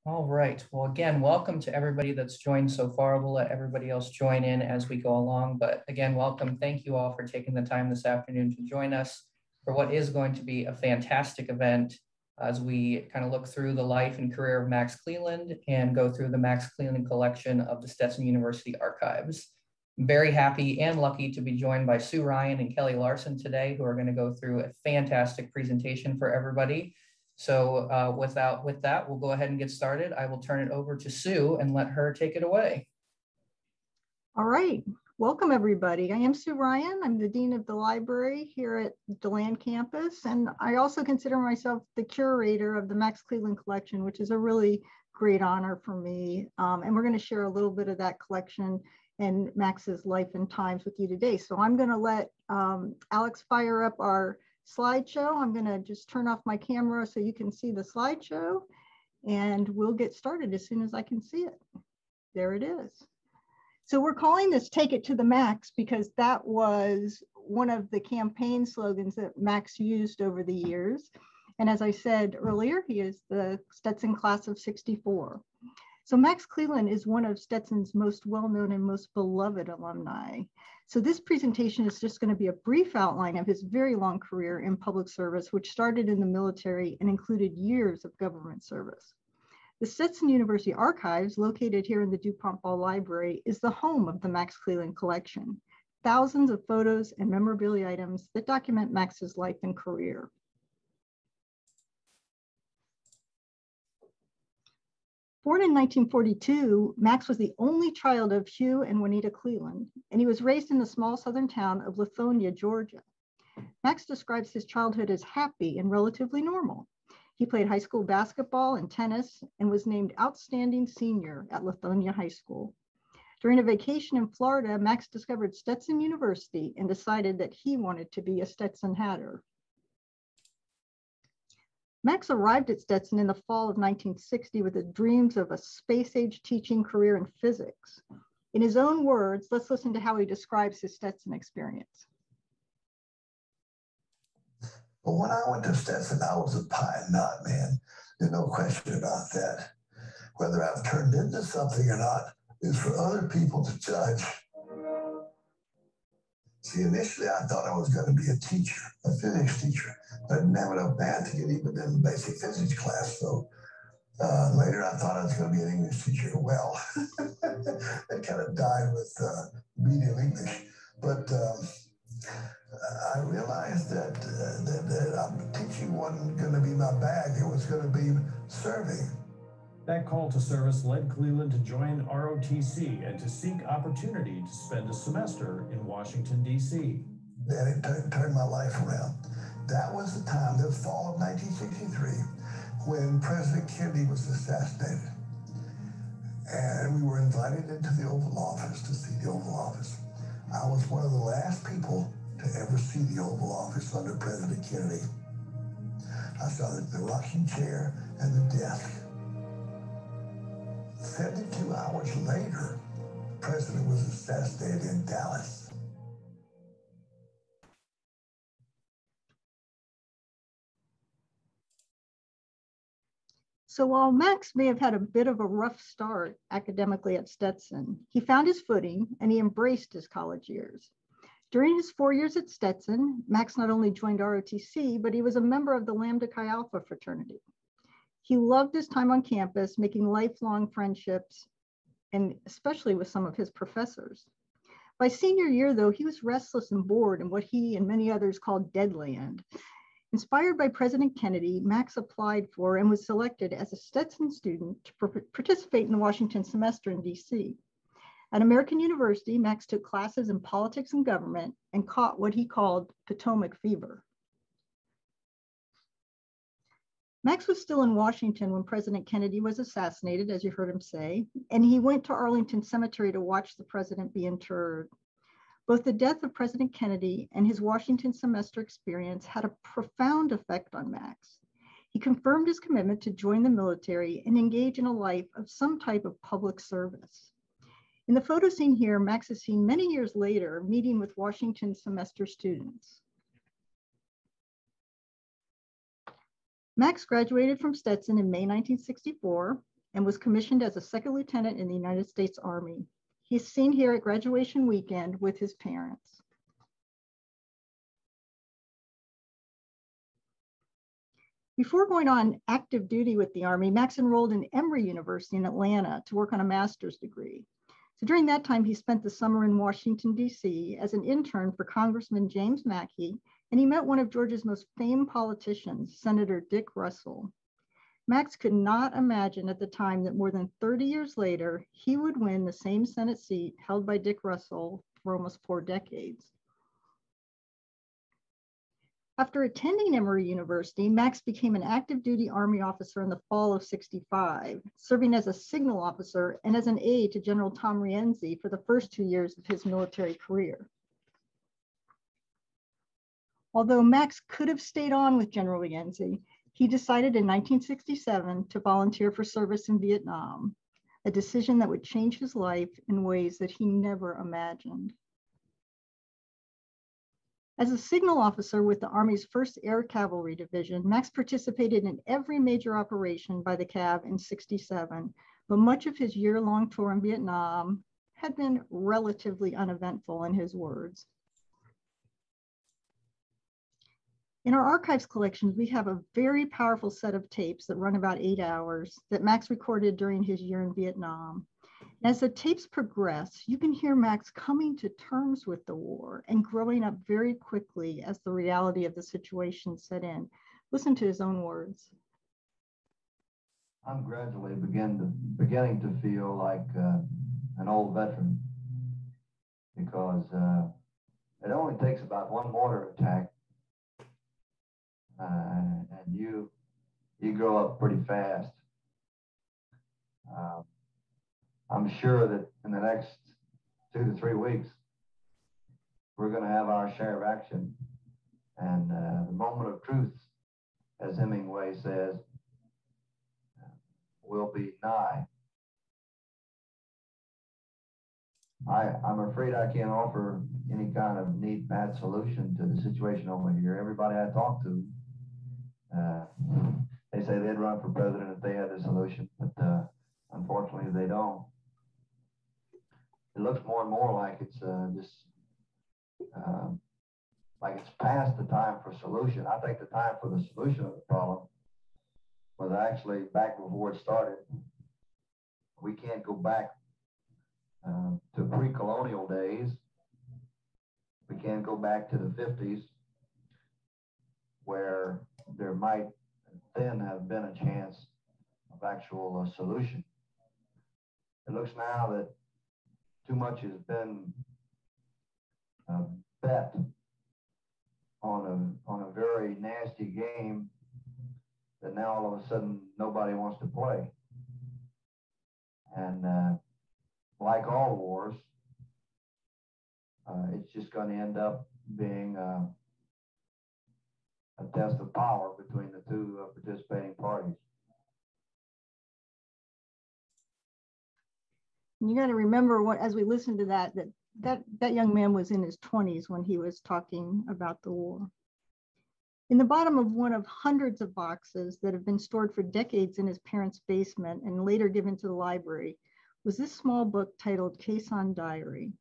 All right. Well, again, welcome to everybody that's joined so far. We'll let everybody else join in as we go along. But again, welcome. Thank you all for taking the time this afternoon to join us for what is going to be a fantastic event as we kind of look through the life and career of Max Cleland and go through the Max Cleland Collection of the Stetson University Archives. I'm very happy and lucky to be joined by Sue Ryan and Kelly Larson today, who are going to go through a fantastic presentation for everybody. So with that, we'll go ahead and get started. I will turn it over to Sue and let her take it away. All right. Welcome, everybody. I am Sue Ryan. I'm the Dean of the Library here at DeLand campus, and I also consider myself the curator of the Max Cleland Collection, which is a really great honor for me. And we're going to share a little bit of that collection and Max's life and times with you today. So I'm going to let Alex fire up our slideshow. I'm going to just turn off my camera so you can see the slideshow, and we'll get started as soon as I can see it. There it is. So we're calling this Take It to the Max because that was one of the campaign slogans that Max used over the years. And as I said earlier, he is the Stetson class of '64. So Max Cleland is one of Stetson's most well-known and most beloved alumni. So this presentation is just going to be a brief outline of his very long career in public service, which started in the military and included years of government service. The Stetson University Archives, located here in the DuPont Ball Library, is the home of the Max Cleland Collection. Thousands of photos and memorabilia items that document Max's life and career. Born in 1942, Max was the only child of Hugh and Juanita Cleland, and he was raised in the small southern town of Lithonia, Georgia. Max describes his childhood as happy and relatively normal. He played high school basketball and tennis and was named Outstanding Senior at Lithonia High School. During a vacation in Florida, Max discovered Stetson University and decided that he wanted to be a Stetson Hatter. Max arrived at Stetson in the fall of 1960 with the dreams of a space-age teaching career in physics. In his own words, let's listen to how he describes his Stetson experience. Well, when I went to Stetson, I was a pie nut, man. There's no question about that. Whether I've turned into something or not is for other people to judge. See, initially I thought I was going to be a teacher, a physics teacher. I didn't have enough math to get even in basic physics class. So later I thought I was going to be an English teacher. Well, that kind of died with medium English. But I realized that teaching wasn't going to be my bag. It was going to be serving. That call to service led Cleland to join ROTC and to seek opportunity to spend a semester in Washington, D.C. Then it turned my life around. That was the time, the fall of 1963, when President Kennedy was assassinated. And we were invited into the Oval Office to see the Oval Office. I was one of the last people to ever see the Oval Office under President Kennedy. I saw the rocking chair and the desk. 72 hours later, the president was assassinated in Dallas. So while Max may have had a bit of a rough start academically at Stetson, he found his footing and he embraced his college years. During his 4 years at Stetson, Max not only joined ROTC, but he was a member of the Lambda Chi Alpha fraternity. He loved his time on campus, making lifelong friendships, and especially with some of his professors. By senior year, though, he was restless and bored in what he and many others called deadland. Inspired by President Kennedy, Max applied for and was selected as a Stetson student to participate in the Washington semester in DC. At American University, Max took classes in politics and government and caught what he called Potomac fever. Max was still in Washington when President Kennedy was assassinated, as you heard him say, and he went to Arlington Cemetery to watch the president be interred. Both the death of President Kennedy and his Washington semester experience had a profound effect on Max. He confirmed his commitment to join the military and engage in a life of some type of public service. In the photo seen here, Max is seen many years later meeting with Washington semester students. Max graduated from Stetson in May 1964 and was commissioned as a second lieutenant in the United States Army. He's seen here at graduation weekend with his parents. Before going on active duty with the Army, Max enrolled in Emory University in Atlanta to work on a master's degree. So during that time, he spent the summer in Washington, D.C. as an intern for Congressman James Mackey, and he met one of Georgia's most famed politicians, Senator Dick Russell. Max could not imagine at the time that more than 30 years later, he would win the same Senate seat held by Dick Russell for almost 4 decades. After attending Emory University, Max became an active duty Army officer in the fall of '65, serving as a signal officer and as an aide to General Tom Rienzi for the first 2 years of his military career. Although Max could have stayed on with General Rienzi, he decided in 1967 to volunteer for service in Vietnam, a decision that would change his life in ways that he never imagined. As a signal officer with the Army's 1st Air Cavalry Division, Max participated in every major operation by the CAV in '67, but much of his year-long tour in Vietnam had been relatively uneventful, in his words. In our archives collections, we have a very powerful set of tapes that run about 8 hours that Max recorded during his year in Vietnam. As the tapes progress, you can hear Max coming to terms with the war and growing up very quickly as the reality of the situation set in. Listen to his own words. I'm gradually beginning to feel like an old veteran, because it only takes about one mortar attack and you grow up pretty fast. I'm sure that in the next 2 to 3 weeks, we're going to have our share of action. And the moment of truth, as Hemingway says, will be nigh. I'm afraid I can't offer any kind of neat, bad solution to the situation over here. Everybody I talk to, they say they'd run for president if they had a solution, but unfortunately they don't. It looks more and more like it's like it's past the time for solution. I think the time for the solution of the problem was actually back before it started. We can't go back to pre-colonial days. We can't go back to the 50s, where there might then have been a chance of actual solution. It looks now that too much has been bet on a very nasty game that now all of a sudden nobody wants to play. And like all wars, it's just going to end up being a test of power between the two participating parties. You got to remember, as we listen to that young man was in his 20s when he was talking about the war. In the bottom of one of hundreds of boxes that have been stored for decades in his parents' basement and later given to the library was this small book titled Quezon Diary.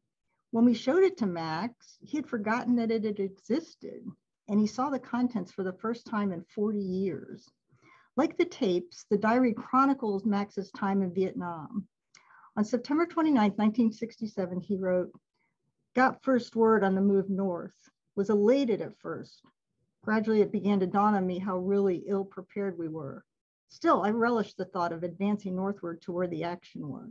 When we showed it to Max, he had forgotten that it had existed, and he saw the contents for the first time in 40 years. Like the tapes, the diary chronicles Max's time in Vietnam. On September 29, 1967, he wrote, "Got first word on the move north, was elated at first. Gradually, it began to dawn on me how really ill prepared we were. Still, I relished the thought of advancing northward to where the action was."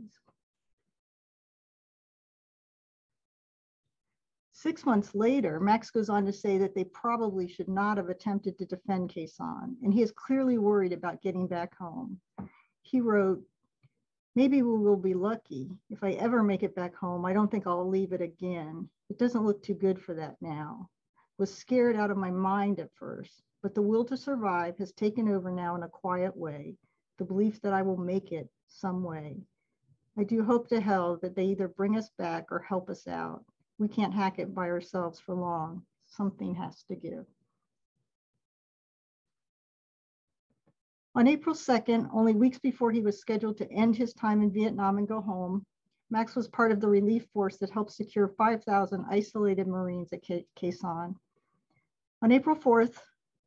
6 months later, Max goes on to say that they probably should not have attempted to defend Quezon, and he is clearly worried about getting back home. He wrote, "Maybe we will be lucky. If I ever make it back home, I don't think I'll leave it again. It doesn't look too good for that now. Was scared out of my mind at first, but the will to survive has taken over now in a quiet way, the belief that I will make it some way. I do hope to hell that they either bring us back or help us out. We can't hack it by ourselves for long. Something has to give." On April 2nd, only weeks before he was scheduled to end his time in Vietnam and go home, Max was part of the relief force that helped secure 5,000 isolated Marines at Khe Sanh. On April 4th,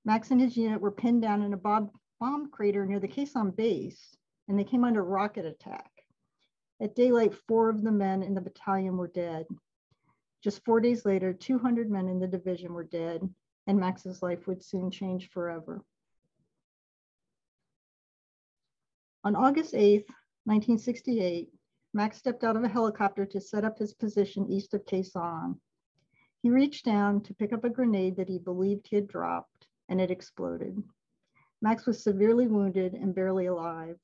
Max and his unit were pinned down in a bomb crater near the Khe Sanh base, and they came under rocket attack. At daylight, 4 of the men in the battalion were dead. Just 4 days later, 200 men in the division were dead, and Max's life would soon change forever. On August 8th, 1968, Max stepped out of a helicopter to set up his position east of Khe Sanh. He reached down to pick up a grenade that he believed he had dropped, and it exploded. Max was severely wounded and barely alive.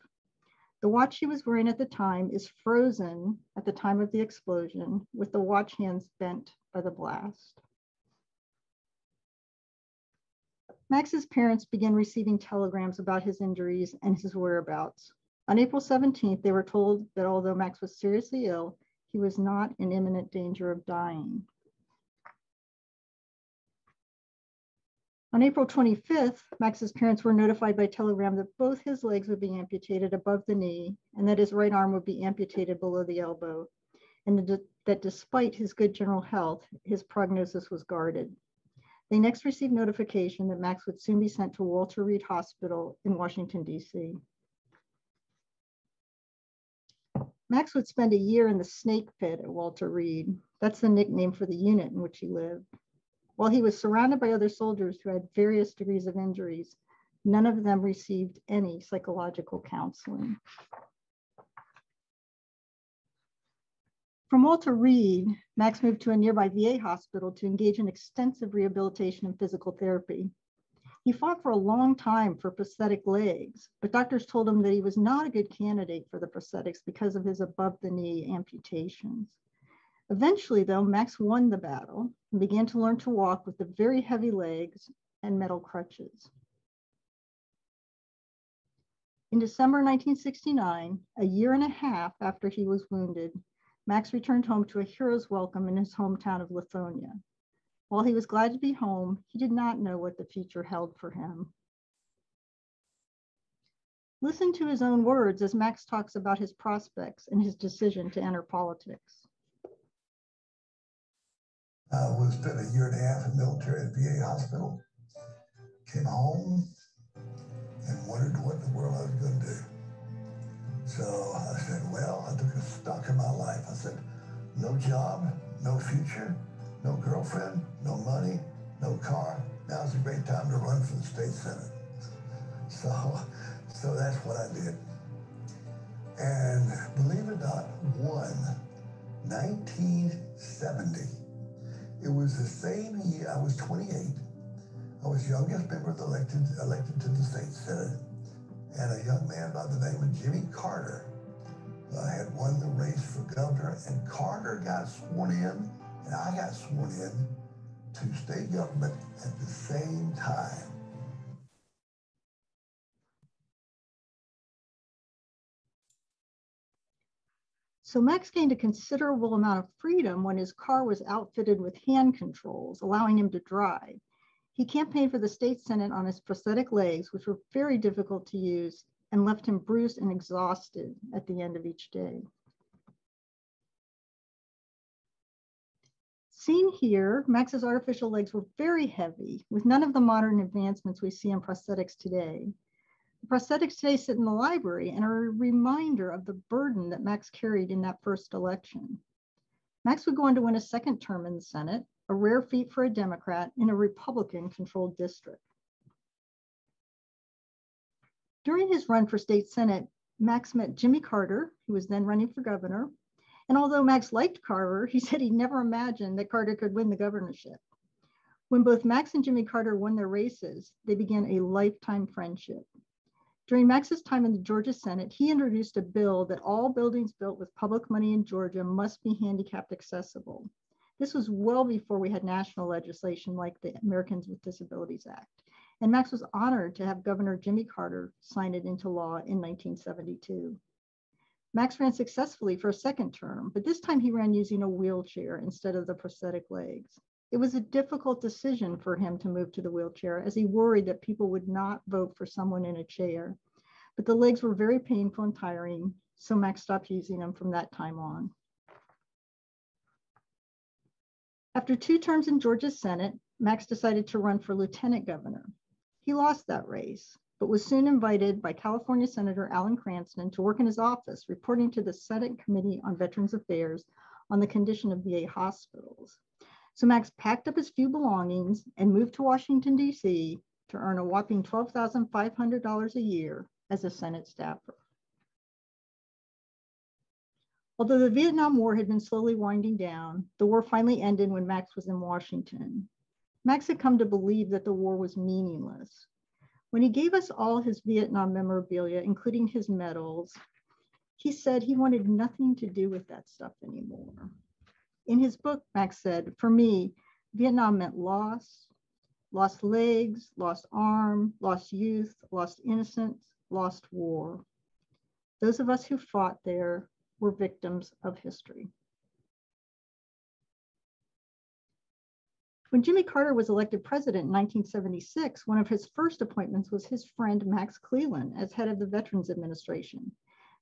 The watch he was wearing at the time is frozen at the time of the explosion, with the watch hands bent by the blast. Max's parents began receiving telegrams about his injuries and his whereabouts. On April 17th, they were told that although Max was seriously ill, he was not in imminent danger of dying. On April 25th, Max's parents were notified by telegram that both his legs would be amputated above the knee and that his right arm would be amputated below the elbow, and that despite his good general health, his prognosis was guarded. They next received notification that Max would soon be sent to Walter Reed Hospital in Washington, D.C. Max would spend a year in the snake pit at Walter Reed. That's the nickname for the unit in which he lived. While he was surrounded by other soldiers who had various degrees of injuries, none of them received any psychological counseling. From Walter Reed, Max moved to a nearby VA hospital to engage in extensive rehabilitation and physical therapy. He fought for a long time for prosthetic legs, but doctors told him that he was not a good candidate for the prosthetics because of his above-the-knee amputations. Eventually, though, Max won the battle and began to learn to walk with the very heavy legs and metal crutches. In December 1969, a year and a half after he was wounded, Max returned home to a hero's welcome in his hometown of Lithonia. While he was glad to be home, he did not know what the future held for him. Listen to his own words as Max talks about his prospects and his decision to enter politics. I was spent a year and a half in military at VA hospital. Came home and wondered what in the world I was going to do. So I said, well, I took a stock of my life. I said, no job, no future, no girlfriend, no money, no car. Now's a great time to run for the state senate. So that's what I did. And believe it or not, won 1970. It was the same year, I was 28. I was youngest member elected to the state senate. And a young man by the name of Jimmy Carter had won the race for governor, and Carter got sworn in, and I got sworn in to state government at the same time. So Max gained a considerable amount of freedom when his car was outfitted with hand controls, allowing him to drive. He campaigned for the state senate on his prosthetic legs, which were very difficult to use, and left him bruised and exhausted at the end of each day. Seen here, Max's artificial legs were very heavy, with none of the modern advancements we see in prosthetics today. The prosthetics today sit in the library and are a reminder of the burden that Max carried in that first election. Max would go on to win a second term in the Senate, a rare feat for a Democrat in a Republican-controlled district. During his run for state Senate, Max met Jimmy Carter, who was then running for governor. And although Max liked Carter, he said he never imagined that Carter could win the governorship. When both Max and Jimmy Carter won their races, they began a lifetime friendship. During Max's time in the Georgia Senate, he introduced a bill that all buildings built with public money in Georgia must be handicapped accessible. This was well before we had national legislation like the Americans with Disabilities Act. And Max was honored to have Governor Jimmy Carter sign it into law in 1972. Max ran successfully for a second term, but this time he ran using a wheelchair instead of the prosthetic legs. It was a difficult decision for him to move to the wheelchair, as he worried that people would not vote for someone in a chair. but the legs were very painful and tiring, so Max stopped using them from that time on. After 2 terms in Georgia's Senate, Max decided to run for lieutenant governor. He lost that race, but was soon invited by California Senator Alan Cranston to work in his office, reporting to the Senate Committee on Veterans Affairs on the condition of VA hospitals. So Max packed up his few belongings and moved to Washington, D.C. to earn a whopping $12,500 a year as a Senate staffer. Although the Vietnam War had been slowly winding down, the war finally ended when Max was in Washington. Max had come to believe that the war was meaningless. When he gave us all his Vietnam memorabilia, including his medals, he said he wanted nothing to do with that stuff anymore. In his book, Max said, "For me, Vietnam meant loss, lost legs, lost arm, lost youth, lost innocence, lost war. Those of us who fought there were victims of history." When Jimmy Carter was elected president in 1976, one of his first appointments was his friend Max Cleland as head of the Veterans Administration.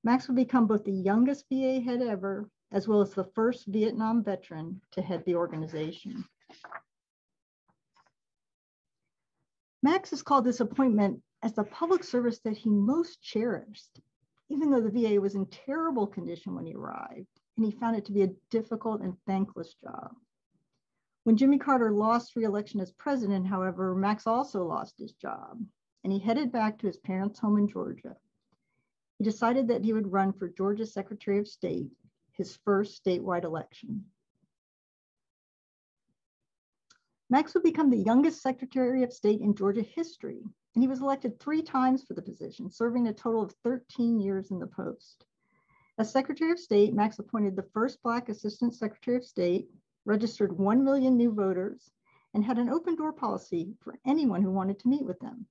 Max would become both the youngest VA head ever, as well as the first Vietnam veteran to head the organization. Max has called this appointment as the public service that he most cherished, even though the VA was in terrible condition when he arrived, and he found it to be a difficult and thankless job. When Jimmy Carter lost re-election as president, however, Max also lost his job, and he headed back to his parents' home in Georgia. He decided that he would run for Georgia's Secretary of State, his first statewide election. Max would become the youngest Secretary of State in Georgia history, and he was elected 3 times for the position, serving a total of 13 years in the post. As Secretary of State, Max appointed the first Black Assistant Secretary of State, registered 1 million new voters, and had an open door policy for anyone who wanted to meet with them.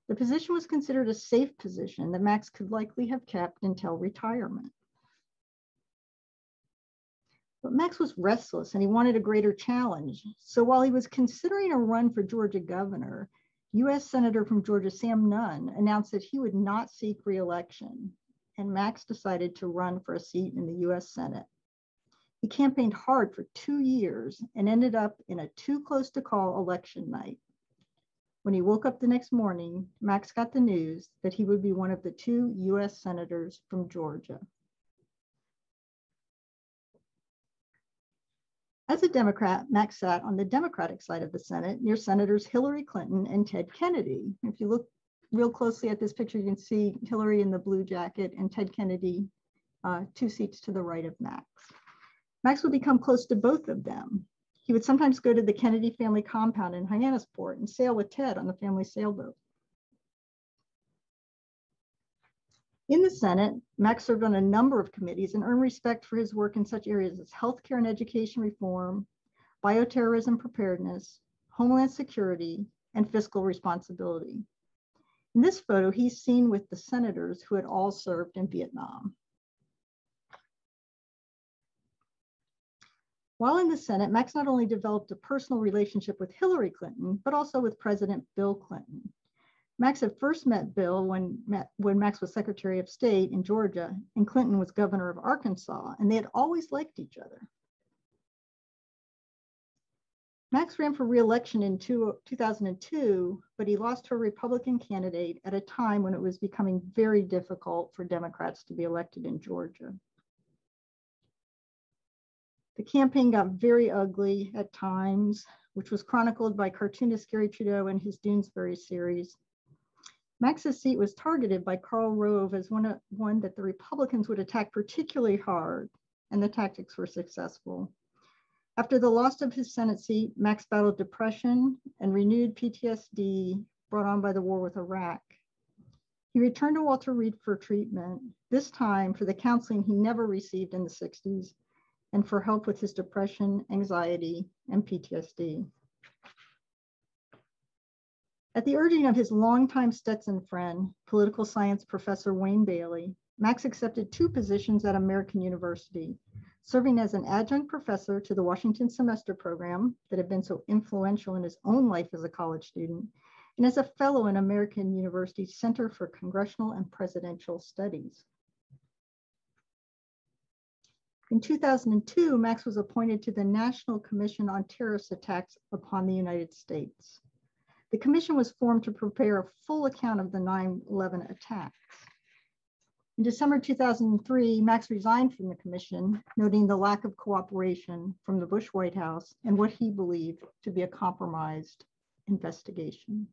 The position was considered a safe position that Max could likely have kept until retirement. But Max was restless and he wanted a greater challenge. So while he was considering a run for Georgia governor, U.S. Senator from Georgia Sam Nunn announced that he would not seek re-election, and Max decided to run for a seat in the U.S. Senate. He campaigned hard for 2 years and ended up in a too close to call election night. When he woke up the next morning, Max got the news that he would be one of the 2 U.S. senators from Georgia. As a Democrat, Max sat on the Democratic side of the Senate near Senators Hillary Clinton and Ted Kennedy. If you look real closely at this picture, you can see Hillary in the blue jacket and Ted Kennedy 2 seats to the right of Max. Max would become close to both of them. He would sometimes go to the Kennedy family compound in Hyannisport and sail with Ted on the family sailboat. In the Senate, Max served on a number of committees and earned respect for his work in such areas as healthcare and education reform, bioterrorism preparedness, homeland security, and fiscal responsibility. In this photo, he's seen with the senators who had all served in Vietnam. While in the Senate, Max not only developed a personal relationship with Hillary Clinton, but also with President Bill Clinton. Max had first met Bill when Max was Secretary of State in Georgia and Clinton was governor of Arkansas, and they had always liked each other. Max ran for re-election in 2002, but he lost to a Republican candidate at a time when it was becoming very difficult for Democrats to be elected in Georgia. The campaign got very ugly at times, which was chronicled by cartoonist Gary Trudeau in his Doonesbury series. Max's seat was targeted by Karl Rove as one that the Republicans would attack particularly hard, and the tactics were successful. After the loss of his Senate seat, Max battled depression and renewed PTSD brought on by the war with Iraq. He returned to Walter Reed for treatment, this time for the counseling he never received in the 60s, and for help with his depression, anxiety, and PTSD. At the urging of his longtime Stetson friend, political science professor Wayne Bailey, Max accepted 2 positions at American University, serving as an adjunct professor to the Washington semester program that had been so influential in his own life as a college student, and is a fellow in American University's Center for Congressional and Presidential Studies. In 2002, Max was appointed to the National Commission on Terrorist Attacks upon the United States. The commission was formed to prepare a full account of the 9/11 attacks. In December 2003, Max resigned from the commission, noting the lack of cooperation from the Bush White House and what he believed to be a compromised investigation.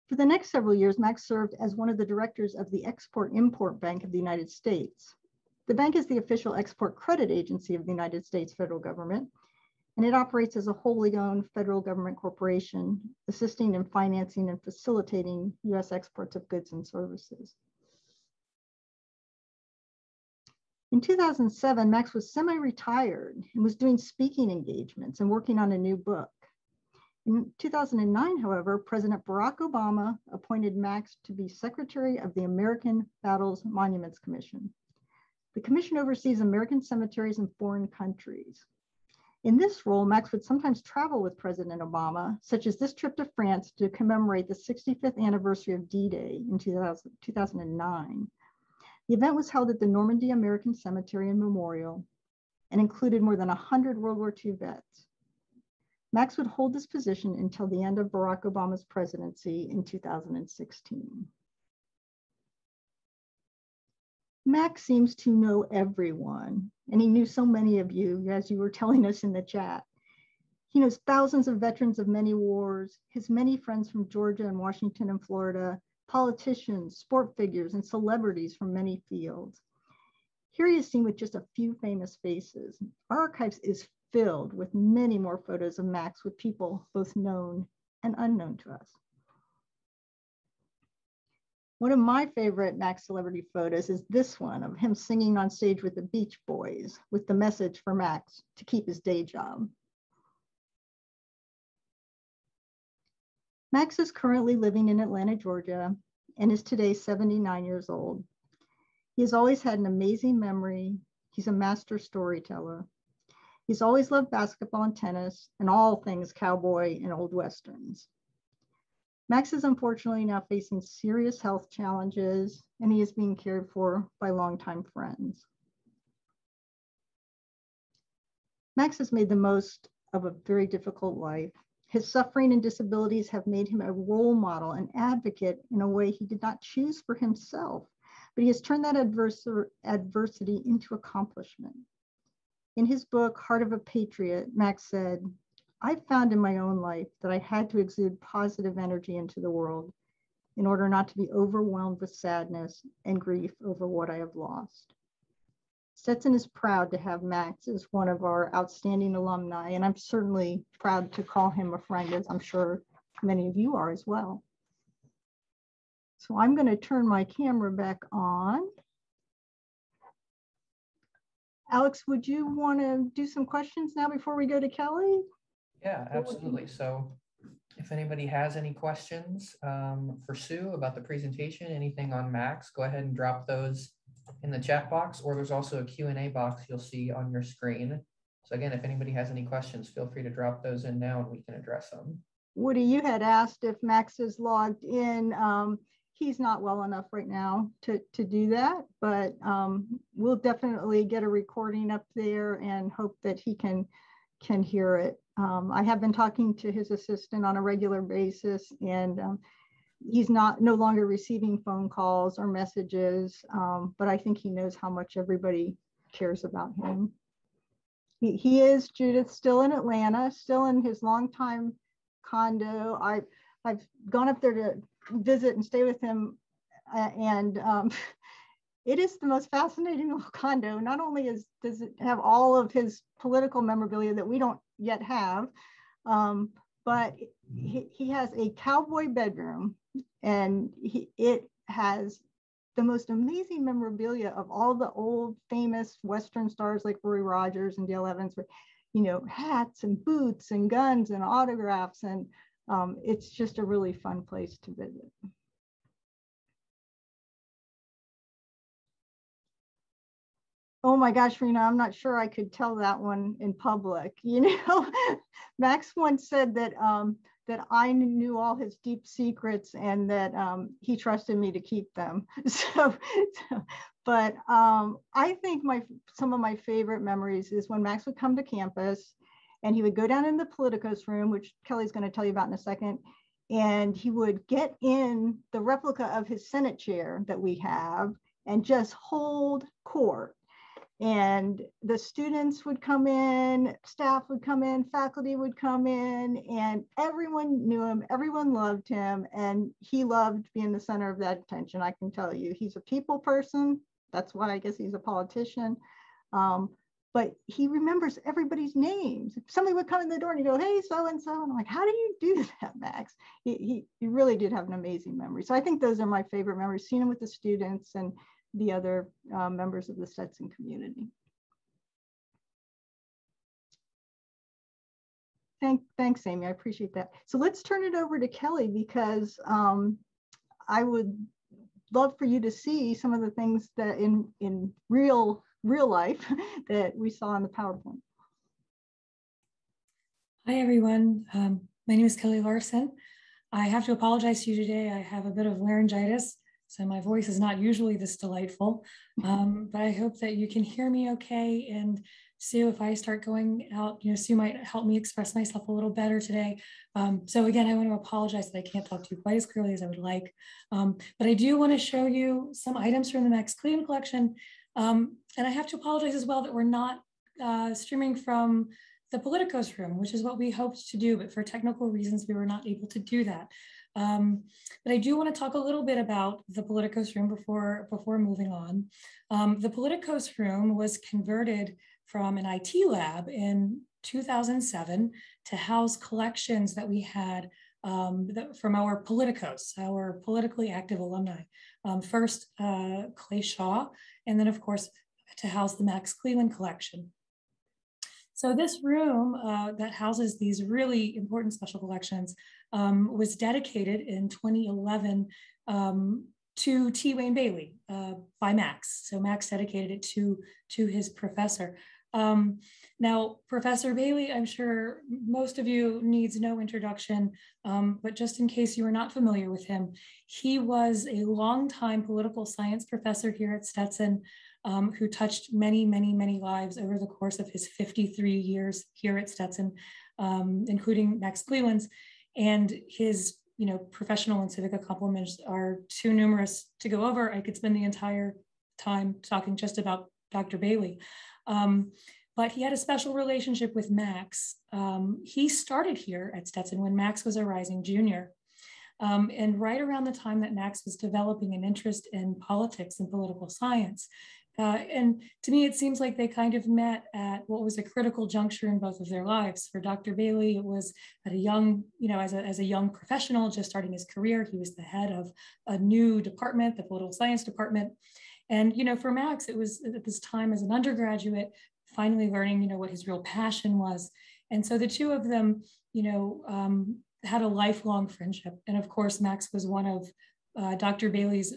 For the next several years, Max served as one of the directors of the Export-Import Bank of the United States. The bank is the official export credit agency of the United States federal government, and it operates as a wholly owned federal government corporation, assisting in financing and facilitating U.S. exports of goods and services. In 2007, Max was semi-retired and was doing speaking engagements and working on a new book. In 2009, however, President Barack Obama appointed Max to be Secretary of the American Battles Monuments Commission. The commission oversees American cemeteries in foreign countries. In this role, Max would sometimes travel with President Obama, such as this trip to France to commemorate the 65th anniversary of D-Day in 2009. The event was held at the Normandy American Cemetery and Memorial and included more than 100 World War II vets. Max would hold this position until the end of Barack Obama's presidency in 2016. Max seems to know everyone, and he knew so many of you, as you were telling us in the chat. He knows thousands of veterans of many wars, his many friends from Georgia and Washington and Florida, politicians, sport figures, and celebrities from many fields. Here he is seen with just a few famous faces. Our archives is filled with many more photos of Max with people both known and unknown to us. One of my favorite Max celebrity photos is this one of him singing on stage with the Beach Boys with the message for Max to keep his day job. Max is currently living in Atlanta, Georgia, and is today 79 years old. He has always had an amazing memory. He's a master storyteller. He's always loved basketball and tennis and all things cowboy and old westerns. Max is unfortunately now facing serious health challenges, and he is being cared for by longtime friends. Max has made the most of a very difficult life. His suffering and disabilities have made him a role model and advocate in a way he did not choose for himself, but he has turned that adversity into accomplishment. In his book, Heart of a Patriot, Max said, "I found in my own life that I had to exude positive energy into the world in order not to be overwhelmed with sadness and grief over what I have lost." Stetson is proud to have Max as one of our outstanding alumni, and I'm certainly proud to call him a friend, as I'm sure many of you are as well. So I'm going to turn my camera back on. Alex, would you want to do some questions now before we go to Kelly? Yeah, absolutely. So if anybody has any questions for Sue about the presentation, anything on Max, go ahead and drop those in the chat box, or there's also a Q&A box you'll see on your screen. So again, if anybody has any questions, feel free to drop those in now and we can address them. Woody, you had asked if Max is logged in. He's not well enough right now to do that, but we'll definitely get a recording up there and hope that he can hear it. I have been talking to his assistant on a regular basis, and he's no longer receiving phone calls or messages, but I think he knows how much everybody cares about him. He is, Judith, still in Atlanta, still in his longtime condo. I've gone up there to visit and stay with him, and it is the most fascinating little condo. Not only does it have all of his political memorabilia that we don't yet have, but he has a cowboy bedroom, and it has the most amazing memorabilia of all the old famous Western stars like Roy Rogers and Dale Evans, with, hats and boots and guns and autographs, and it's just a really fun place to visit. Oh my gosh, Rena, I'm not sure I could tell that one in public. You know, Max once said that that I knew all his deep secrets and that he trusted me to keep them. But I think some of my favorite memories is when Max would come to campus and he would go down in the politicos room, which Kelly's going to tell you about in a second, and he would get in the replica of his Senate chair that we have and just hold court. And the students would come in, staff would come in, faculty would come in, and everyone knew him, everyone loved him, and he loved being the center of that attention, I can tell you. He's a people person. That's why I guess he's a politician. But he remembers everybody's names. If somebody would come in the door and he'd go, hey, so-and-so. And I'm like, how do you do that, Max? He really did have an amazing memory. So I think those are my favorite memories, seeing him with the students and the other members of the Stetson community. Thanks, Amy, I appreciate that. So let's turn it over to Kelly because I would love for you to see some of the things that in real life that we saw in the PowerPoint. Hi, everyone. My name is Kelly Larson. I have to apologize to you today. I have a bit of laryngitis, so my voice is not usually this delightful, but I hope that you can hear me okay. And Sue, if I start going out, Sue might help me express myself a little better today. So again, I want to apologize that I can't talk to you quite as clearly as I would like, but I do want to show you some items from the Max Cleland Collection. And I have to apologize as well that we're not streaming from the Politicos room, which is what we hoped to do, but for technical reasons, we were not able to do that. But I do want to talk a little bit about the Politicos room before moving on. The Politicos room was converted from an IT lab in 2007 to house collections that we had from our Politicos, our politically active alumni. First, Clay Shaw, and then of course, to house the Max Cleland Collection. So this room that houses these really important special collections was dedicated in 2011 to T. Wayne Bailey by Max. So Max dedicated it to his professor. Now, Professor Bailey, I'm sure most of you needs no introduction, but just in case you are not familiar with him, he was a longtime political science professor here at Stetson who touched many, many, many lives over the course of his 53 years here at Stetson, including Max Cleland's, and his professional and civic accomplishments are too numerous to go over. I could spend the entire time talking just about Dr. Bailey. But he had a special relationship with Max. He started here at Stetson when Max was a rising junior. And right around the time that Max was developing an interest in politics and political science. And to me, it seems like they kind of met at what was a critical juncture in both of their lives. For Dr. Bailey, it was at a young, as a young professional just starting his career. He was the head of a new department, the political science department. And, for Max, it was at this time as an undergraduate, finally learning, what his real passion was. And so the two of them, had a lifelong friendship. And of course, Max was one of Dr. Bailey's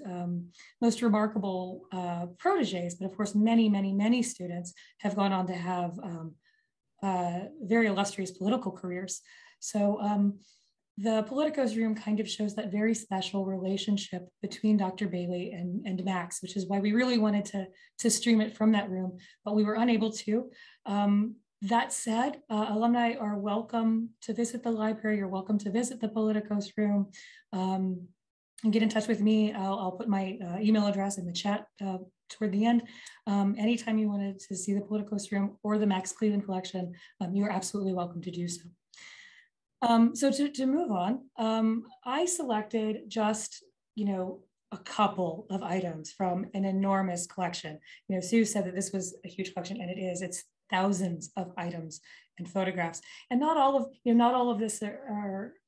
most remarkable proteges, but of course, many, many, many students have gone on to have very illustrious political careers. So the Politicos room kind of shows that very special relationship between Dr. Bailey and Max, which is why we really wanted to stream it from that room, but we were unable to. That said, alumni are welcome to visit the library. You're welcome to visit the Politicos room and get in touch with me. I'll put my email address in the chat toward the end. Anytime you wanted to see the Politicos room or the Max Cleland Collection, you're absolutely welcome to do so. So to move on, I selected just, a couple of items from an enormous collection. Sue said that this was a huge collection, and it is. It's thousands of items and photographs, and not all of this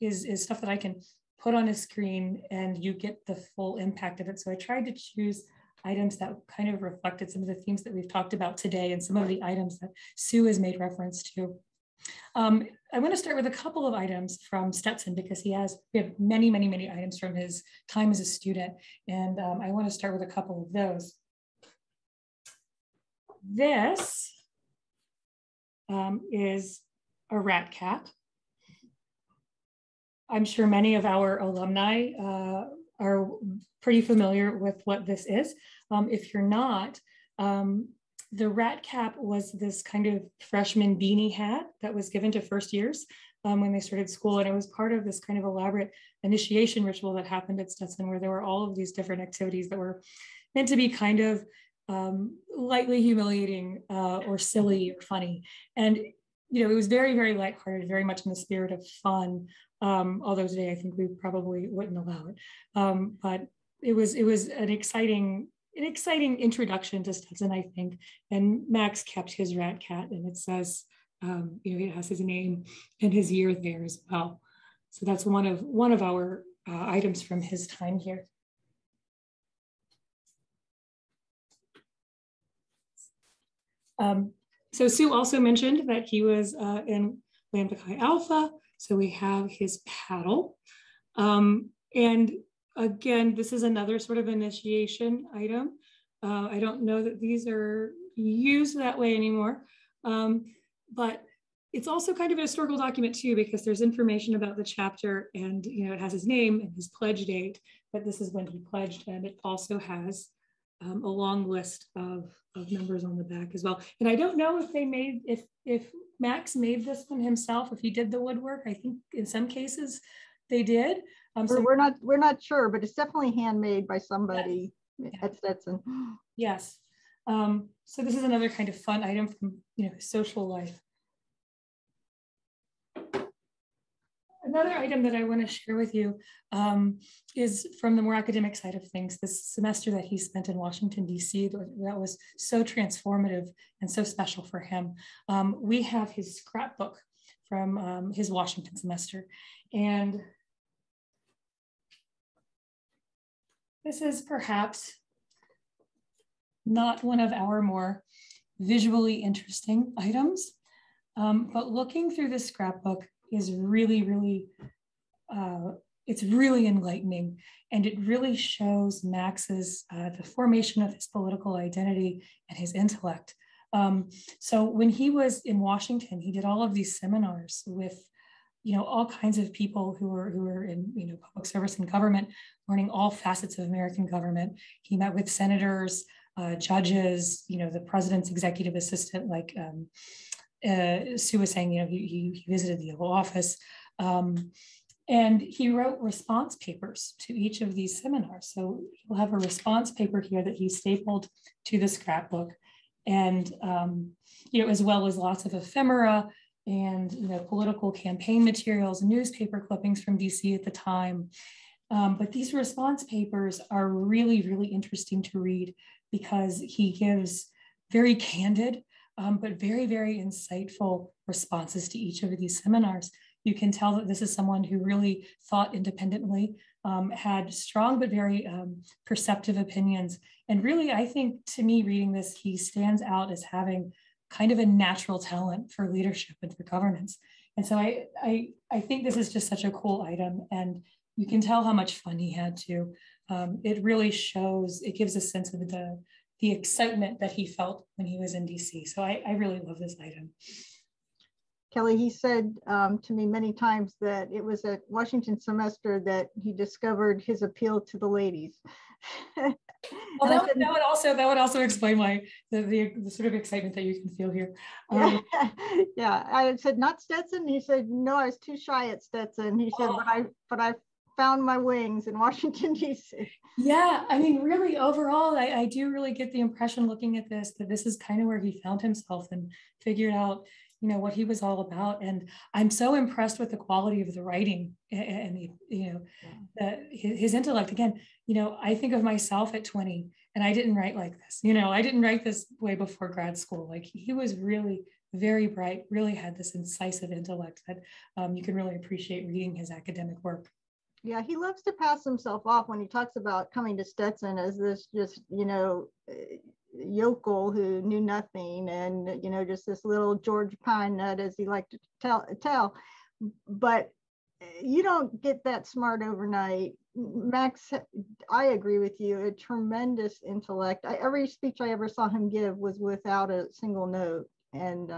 is stuff that I can put on a screen and you get the full impact of it. So I tried to choose items that kind of reflected some of the themes that we've talked about today and some of the items that Sue has made reference to. I want to start with a couple of items from Stetson because we have many, many, many items from his time as a student. And I want to start with a couple of those. this is a rat cat. I'm sure many of our alumni are pretty familiar with what this is. If you're not, the rat cap was this kind of freshman beanie hat that was given to first years when they started school. And it was part of this kind of elaborate initiation ritual that happened at Stetson, where there were all of these different activities that were meant to be kind of lightly humiliating or silly or funny. And, you know, it was very, very lighthearted, very much in the spirit of fun. Although today I think we probably wouldn't allow it. But it was an exciting introduction to Stetson, I think. And Max kept his rat cat, and it says, you know, it has his name and his year there as well. So that's one of our items from his time here. So Sue also mentioned that he was in Lambda Chi Alpha. So we have his paddle. And again, this is another sort of initiation item. I don't know that these are used that way anymore, but it's also kind of a historical document too, because there's information about the chapter, and you know, it has his name and his pledge date, but this is when he pledged, and it also has a long list of members on the back as well. And I don't know if they made, if Max made this one himself, if he did the woodwork. I think in some cases they did. So we're not sure, but it's definitely handmade by somebody at Stetson. Yes. So this is another kind of fun item from, you know, his social life. Another item that I want to share with you is from the more academic side of things. This semester that he spent in Washington, D.C., that was so transformative and so special for him. We have his scrapbook from his Washington semester. And this is perhaps not one of our more visually interesting items, but looking through this scrapbook is really, it's really enlightening. And it really shows Max's, the formation of his political identity and his intellect. So when he was in Washington, he did all of these seminars with, you know, all kinds of people who were in, you know, public service and government, learning all facets of American government. He met with senators, judges, you know, the president's executive assistant, like Sue was saying, you know, he visited the Oval Office, and he wrote response papers to each of these seminars. So you'll have a response paper here that he stapled to the scrapbook, and you know, as well as lots of ephemera and, you know, political campaign materials, newspaper clippings from DC at the time. But these response papers are really, really interesting to read, because he gives very candid, but very, very insightful responses to each of these seminars. You can tell that this is someone who really thought independently, had strong but very perceptive opinions. And really, I think, to me, reading this, he stands out as having kind of a natural talent for leadership and for governance. And so I think this is just such a cool item, and you can tell how much fun he had too. It really shows, it gives a sense of the excitement that he felt when he was in DC. So I really love this item. Kelly, he said to me many times that it was at Washington semester that he discovered his appeal to the ladies. Well, that would also explain why the sort of excitement that you can feel here. Yeah, I said, not Stetson. He said, no, I was too shy at Stetson. He said, but I found my wings in Washington, D.C. Yeah, I mean, really, overall, I do really get the impression looking at this that this is kind of where he found himself and figured out, you know, what he was all about. And I'm so impressed with the quality of the writing and the, you know, his intellect. Again, you know, I think of myself at 20, and I didn't write like this. You know, I didn't write this way before grad school. Like, he was really very bright, really had this incisive intellect that you can really appreciate reading his academic work. Yeah, he loves to pass himself off when he talks about coming to Stetson as this just, you know, yokel who knew nothing, and, you know, just this little George Pine Nut, as he liked to tell. But you don't get that smart overnight. Max, I agree with you, a tremendous intellect. Every speech I ever saw him give was without a single note, and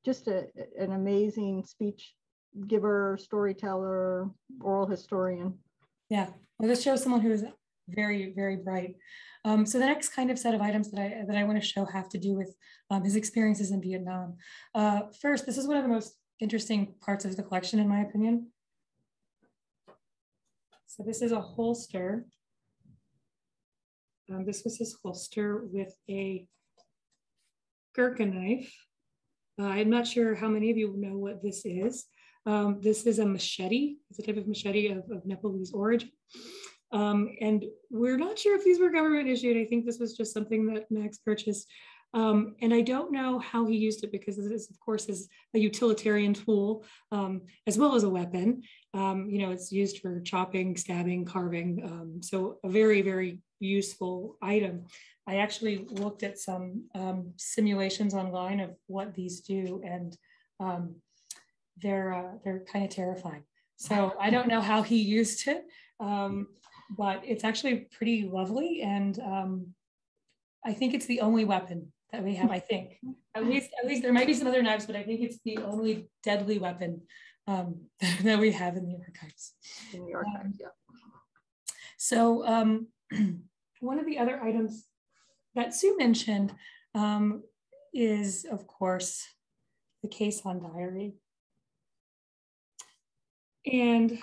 just an amazing speech giver, storyteller, oral historian. Yeah, well, this shows someone who is very, very bright. So the next kind of set of items that I want to show have to do with his experiences in Vietnam. First, this is one of the most interesting parts of the collection, in my opinion. So this is a holster. This was his holster with a Gurkha knife. I'm not sure how many of you know what this is. This is a machete. It's a type of machete of Nepalese origin. And we're not sure if these were government issued. I think this was just something that Max purchased. And I don't know how he used it, because this, of course, is a utilitarian tool as well as a weapon. You know, it's used for chopping, stabbing, carving. So a very, very useful item. I actually looked at some simulations online of what these do, and they're kind of terrifying. So I don't know how he used it, but it's actually pretty lovely. And I think it's the only weapon that we have, I think. At least there might be some other knives, but I think it's the only deadly weapon that we have in the archives. In the archives, yeah. So one of the other items that Sue mentioned is, of course, the Caisson diary. And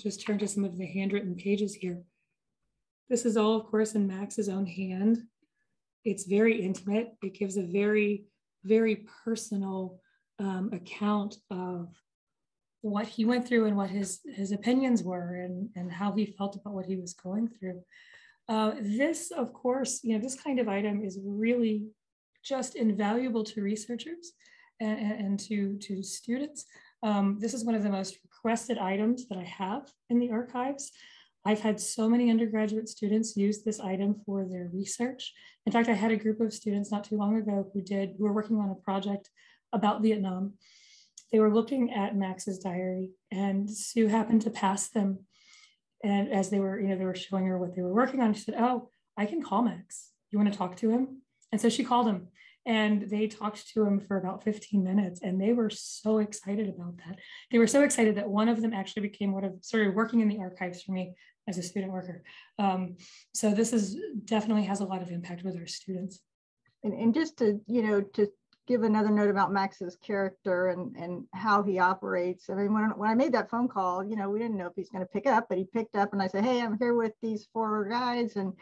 just turn to some of the handwritten pages here. This is all, of course, in Max's own hand. It's very intimate. It gives a very, very personal account of what he went through and what his opinions were, and how he felt about what he was going through. This, of course, you know, this kind of item is really just invaluable to researchers and to students. This is one of the most requested items that I have in the archives. I've had so many undergraduate students use this item for their research. In fact, I had a group of students not too long ago who were working on a project about Vietnam. They were looking at Max's diary, and Sue happened to pass them. And as they were, they were showing her what they were working on, she said, "Oh, I can call Max. You want to talk to him?" And so she called him, and they talked to him for about 15 minutes, and they were so excited about that. They were so excited that one of them actually started working in the archives for me as a student worker. So this definitely has a lot of impact with our students. And just to, to give another note about Max's character and how he operates. I mean, when I made that phone call, we didn't know if he's going to pick up, but he picked up, and I said, "Hey, I'm here with these 4 guys, and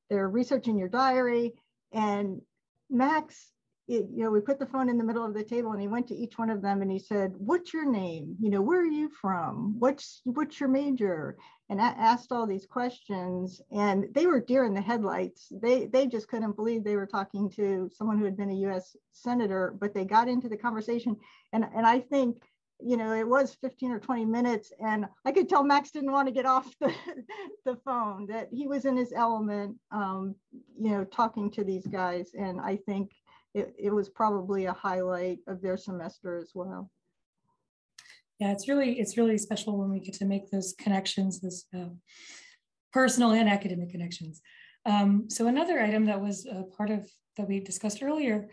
they're researching your diary." And Max, we put the phone in the middle of the table, and he went to each one of them and he said, "What's your name? Where are you from? What's your major?" And I asked all these questions, and they were deer in the headlights. They just couldn't believe they were talking to someone who had been a U.S. senator, but they got into the conversation. And I think, it was 15 or 20 minutes, and I could tell Max didn't want to get off the phone, that he was in his element, talking to these guys. And I think it was probably a highlight of their semester as well. Yeah, it's really special when we get to make those connections, those personal and academic connections. So another item that was part of that we discussed earlier.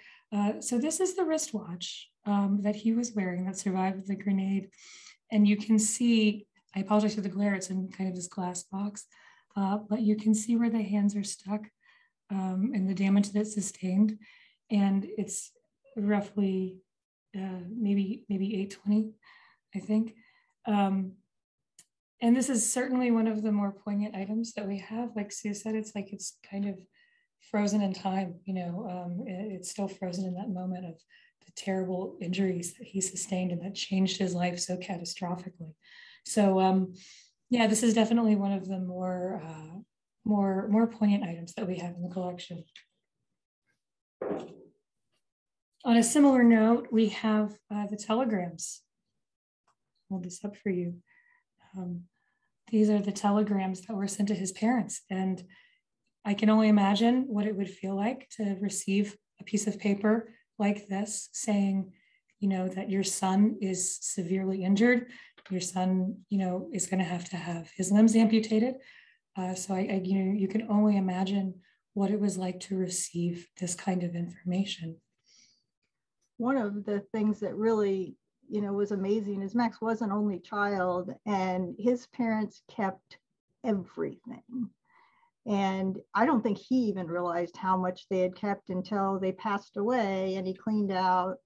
So this is the wristwatch that he was wearing that survived the grenade, and you can see. I apologize for the glare. It's in kind of this glass box, but you can see where the hands are stuck and the damage that's sustained. And it's roughly maybe 820, I think. And this is certainly one of the more poignant items that we have. Like Sue said, it's kind of frozen in time. It's still frozen in that moment of the terrible injuries that he sustained and that changed his life so catastrophically. So yeah, this is definitely one of the more poignant items that we have in the collection. On a similar note, we have the telegrams. I'll hold this up for you. These are the telegrams that were sent to his parents. And I can only imagine what it would feel like to receive a piece of paper like this saying, that your son is severely injured. your son, is going to have his limbs amputated. So you can only imagine what it was like to receive this kind of information. One of the things that really, was amazing is Max was an only child, and his parents kept everything. And I don't think he even realized how much they had kept until they passed away and he cleaned out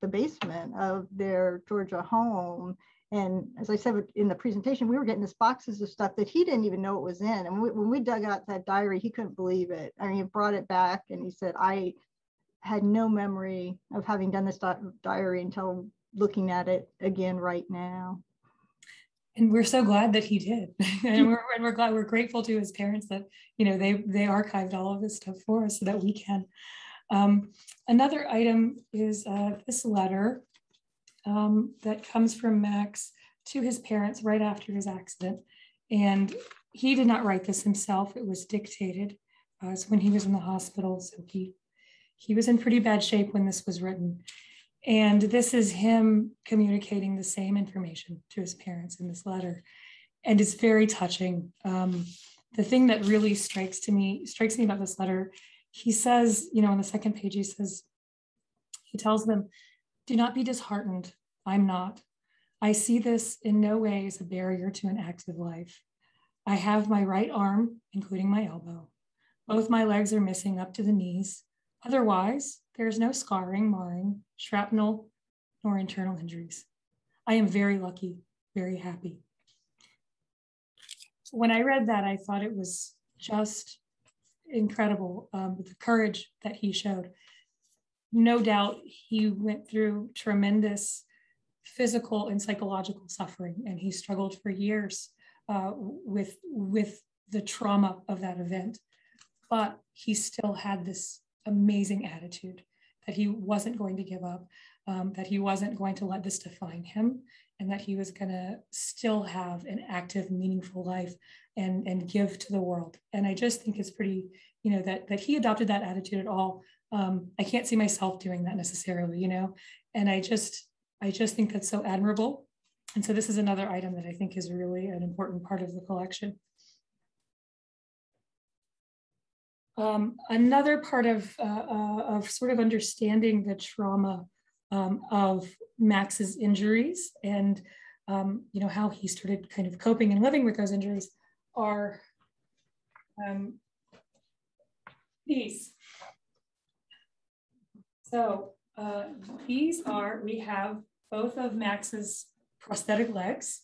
the basement of their Georgia home. And as I said in the presentation, we were getting this boxes of stuff that he didn't even know it was in. And when we dug out that diary, he couldn't believe it. I mean, he brought it back and he said, I had no memory of having done this diary until looking at it again right now. And we're so glad that he did. and we're grateful to his parents that, they archived all of this stuff for us so that we can. Another item is this letter that comes from Max to his parents right after his accident. And he did not write this himself. It was dictated. It's when he was in the hospital. So he was in pretty bad shape when this was written. And this is him communicating the same information to his parents in this letter. And it's very touching. The thing that really strikes me about this letter, he says, on the second page, he tells them, do not be disheartened. I'm not. I see this in no way as a barrier to an active life. I have my right arm, including my elbow. Both my legs are missing up to the knees. Otherwise, there is no scarring, marring, shrapnel, nor internal injuries. I am very lucky, very happy. When I read that, I thought it was just incredible, the courage that he showed. No doubt he went through tremendous physical and psychological suffering, and he struggled for years with the trauma of that event. But he still had this amazing attitude that he wasn't going to give up, that he wasn't going to let this define him, and that he was going to still have an active, meaningful life and give to the world. And I just think it's pretty, that he adopted that attitude at all. I can't see myself doing that necessarily, and I just think that's so admirable. And so this is another item that I think is really an important part of the collection. Another part of sort of understanding the trauma of Max's injuries and how he started kind of coping and living with those injuries are these. So we have both of Max's prosthetic legs.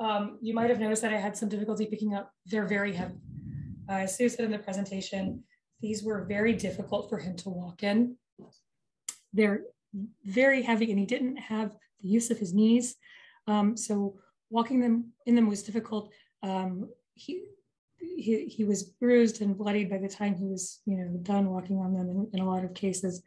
You might have noticed that I had some difficulty picking up. They're very heavy. As Sue said in the presentation, these were very difficult for him to walk in. They're very heavy, and he didn't have the use of his knees. So walking in them was difficult. He was bruised and bloodied by the time he was, done walking on them in a lot of cases.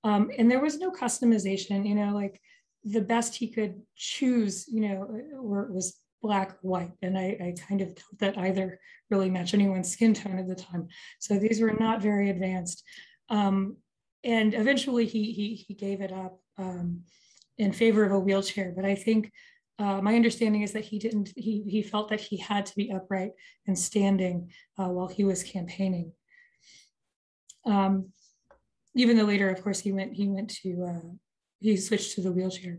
And there was no customization, like the best he could choose, was black or white. And I kind of felt that either really match anyone's skin tone at the time. So these were not very advanced. And eventually he gave it up in favor of a wheelchair. But I think my understanding is that he felt that he had to be upright and standing while he was campaigning. Even though later, of course, he switched to the wheelchair.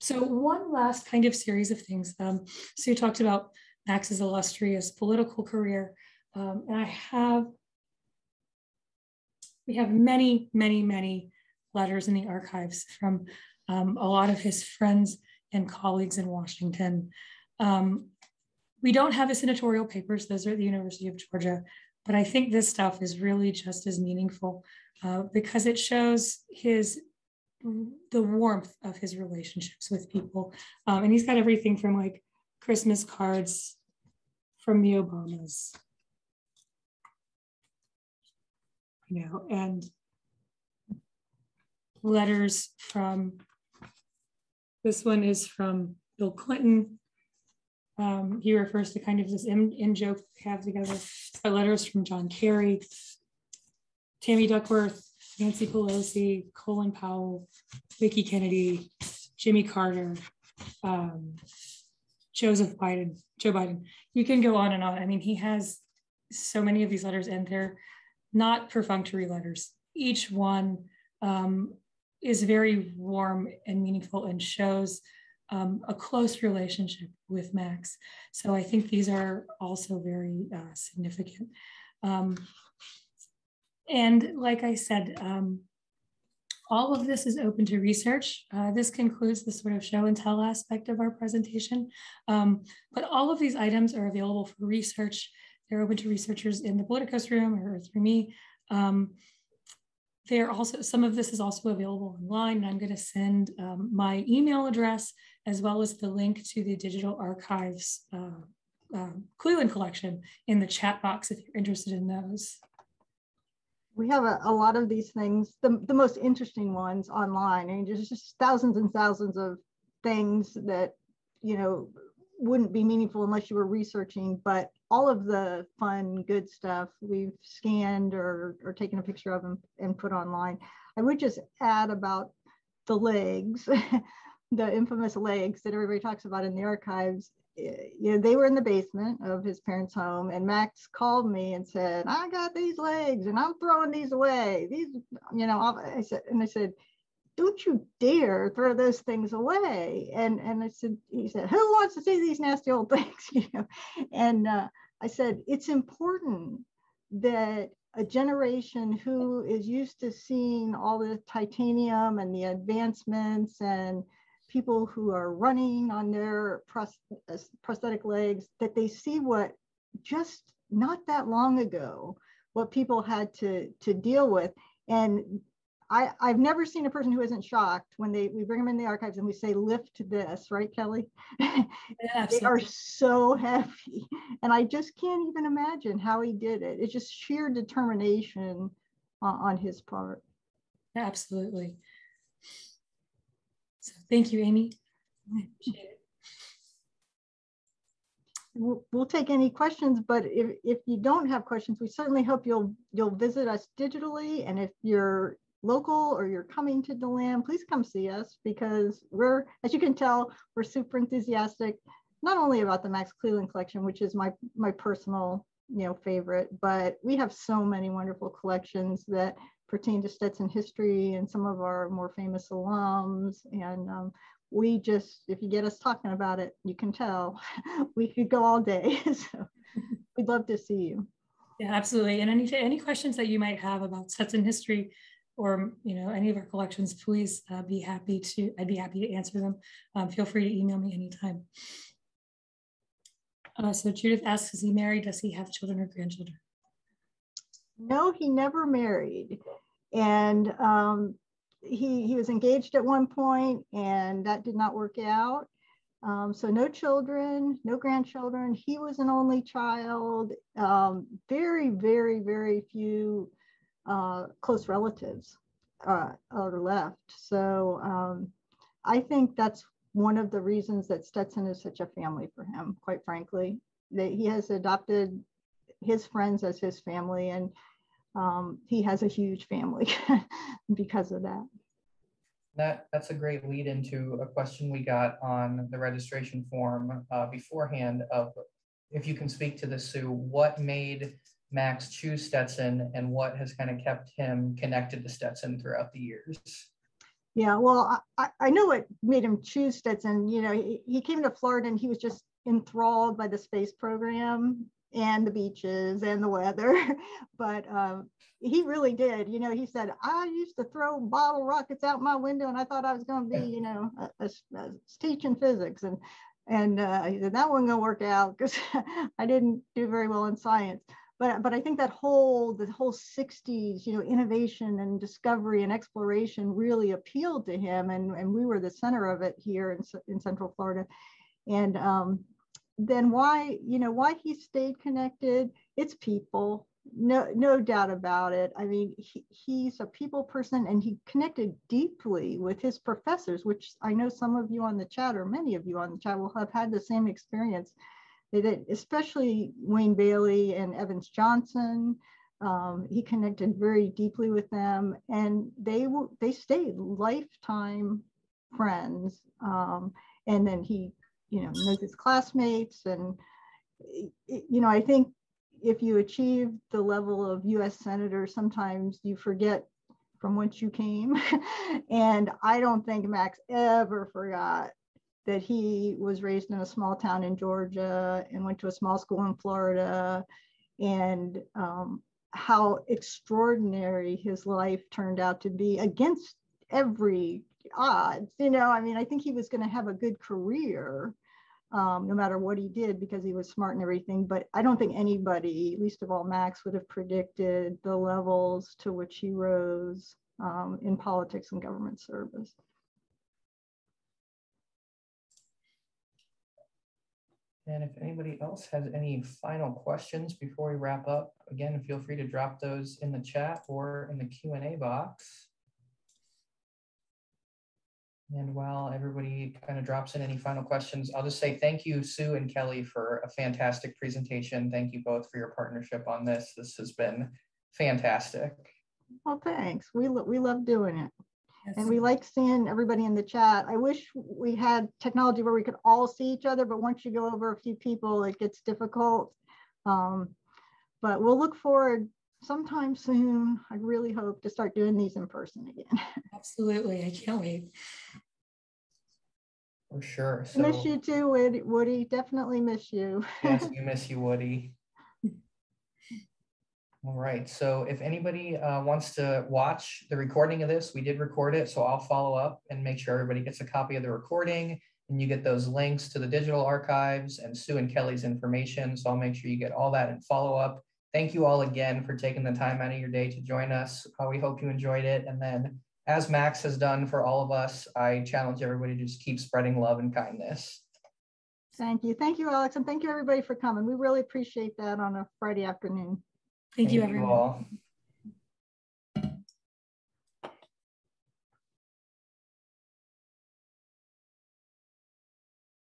So one last kind of series of things. Sue talked about Max's illustrious political career. And we have many, many, many letters in the archives from a lot of his friends and colleagues in Washington. We don't have his senatorial papers. Those are at the University of Georgia. But I think this stuff is really just as meaningful because it shows the warmth of his relationships with people. And he's got everything from like Christmas cards from the Obamas, and letters from, this one is from Bill Clinton. He refers to kind of this in-joke we have together. Letters from John Kerry, Tammy Duckworth, Nancy Pelosi, Colin Powell, Vicky Kennedy, Jimmy Carter, Joe Biden. You can go on and on. I mean, he has so many of these letters, and they're not perfunctory letters. Each one is very warm and meaningful and shows a close relationship with Max. So I think these are also very significant. And like I said, all of this is open to research. This concludes the sort of show and tell aspect of our presentation. But all of these items are available for research. They're open to researchers in the Politicos room or through me. They're also, some of this is also available online, and I'm going to send my email address as well as the link to the Digital Archives Cleland Collection in the chat box if you're interested in those. We have a lot of these things, the most interesting ones online. I mean, there's just thousands and thousands of things that, you know, wouldn't be meaningful unless you were researching, but all of the fun, good stuff we've scanned or taken a picture of and put online. I would just add about the legs, the infamous legs that everybody talks about in the archives. You know, they were in the basement of his parents' home, and Max called me and said, "I got these legs and I'm throwing these away. These, you know," I said, "Don't you dare throw those things away." And he said, "Who wants to see these nasty old things?" You know, and I said, it's important that a generation who is used to seeing all the titanium and the advancements and people who are running on their prosthetic legs, that they see what just not that long ago, what people had to deal with. And I've never seen a person who isn't shocked when we bring them in the archives and we say, "Lift this," right, Kelly? Yeah, they are so heavy. And I just can't even imagine how he did it. It's just sheer determination on his part. Yeah, absolutely. So thank you, Amy. I appreciate it. We'll take any questions, but if you don't have questions, we certainly hope you'll visit us digitally. And if you're local or you're coming to DeLand, please come see us, because we're, as you can tell, we're super enthusiastic, not only about the Max Cleland Collection, which is my personal, you know, favorite, but we have so many wonderful collections that pertain to Stetson history and some of our more famous alums. And we just, if you get us talking about it, you can tell we could go all day. So we'd love to see you. Yeah, absolutely. And any questions that you might have about Stetson history, or, you know, any of our collections, please I'd be happy to answer them. Feel free to email me anytime. So Judith asks, is he married? Does he have children or grandchildren? No, he never married. And he was engaged at one point, and that did not work out. So no children, no grandchildren. He was an only child. Very, very, very few close relatives are left. So I think that's one of the reasons that Stetson is such a family for him, quite frankly. That he has adopted his friends as his family, and he has a huge family because of that. That's a great lead into a question we got on the registration form beforehand of, if you can speak to this, Sue, what made Max choose Stetson and what has kind of kept him connected to Stetson throughout the years? Yeah, well, I know what made him choose Stetson. You know, he came to Florida and he was just enthralled by the space program and the beaches and the weather. But he really did. You know, he said, "I used to throw bottle rockets out my window and I thought I was going to be, you know, teaching physics." And he said, "That wasn't going to work out because I didn't do very well in science." But I think that the whole 60s, you know, innovation and discovery and exploration really appealed to him. And we were the center of it here in Central Florida. And then why he stayed connected, it's people, no doubt about it. I mean, he's a people person, and he connected deeply with his professors, which I know some of you on the chat, or many of you on the chat, will have had the same experience. Especially Wayne Bailey and Evans Johnson. He connected very deeply with them, and they stayed lifetime friends. And then he, knows his classmates. And, I think if you achieve the level of US Senator, sometimes you forget from whence you came. And I don't think Max ever forgot that he was raised in a small town in Georgia and went to a small school in Florida, and how extraordinary his life turned out to be against every odds. I think he was going to have a good career no matter what he did, because he was smart and everything. But I don't think anybody, least of all Max, would have predicted the levels to which he rose in politics and government service. And if anybody else has any final questions before we wrap up, again, feel free to drop those in the chat or in the Q&A box. And while everybody kind of drops in any final questions, I'll just say thank you, Sue and Kelly, for a fantastic presentation. Thank you both for your partnership on this. This has been fantastic. Well, thanks. We love doing it. Yes. And we like seeing everybody in the chat. I wish we had technology where we could all see each other, but once you go over a few people, it gets difficult. But we'll look forward sometime soon. I really hope to start doing these in person again. Absolutely. I can't wait. For sure. So, miss you too, Woody. Definitely miss you. Yes, we miss you, Woody. All right, so if anybody wants to watch the recording of this, we did record it, so I'll follow up and make sure everybody gets a copy of the recording, and you get those links to the digital archives and Sue and Kelly's information, so I'll make sure you get all that and follow up. Thank you all again for taking the time out of your day to join us. We hope you enjoyed it, and then as Max has done for all of us, I challenge everybody to just keep spreading love and kindness. Thank you. Thank you, Alex, and thank you everybody for coming. We really appreciate that on a Friday afternoon. Thank you, everyone. All.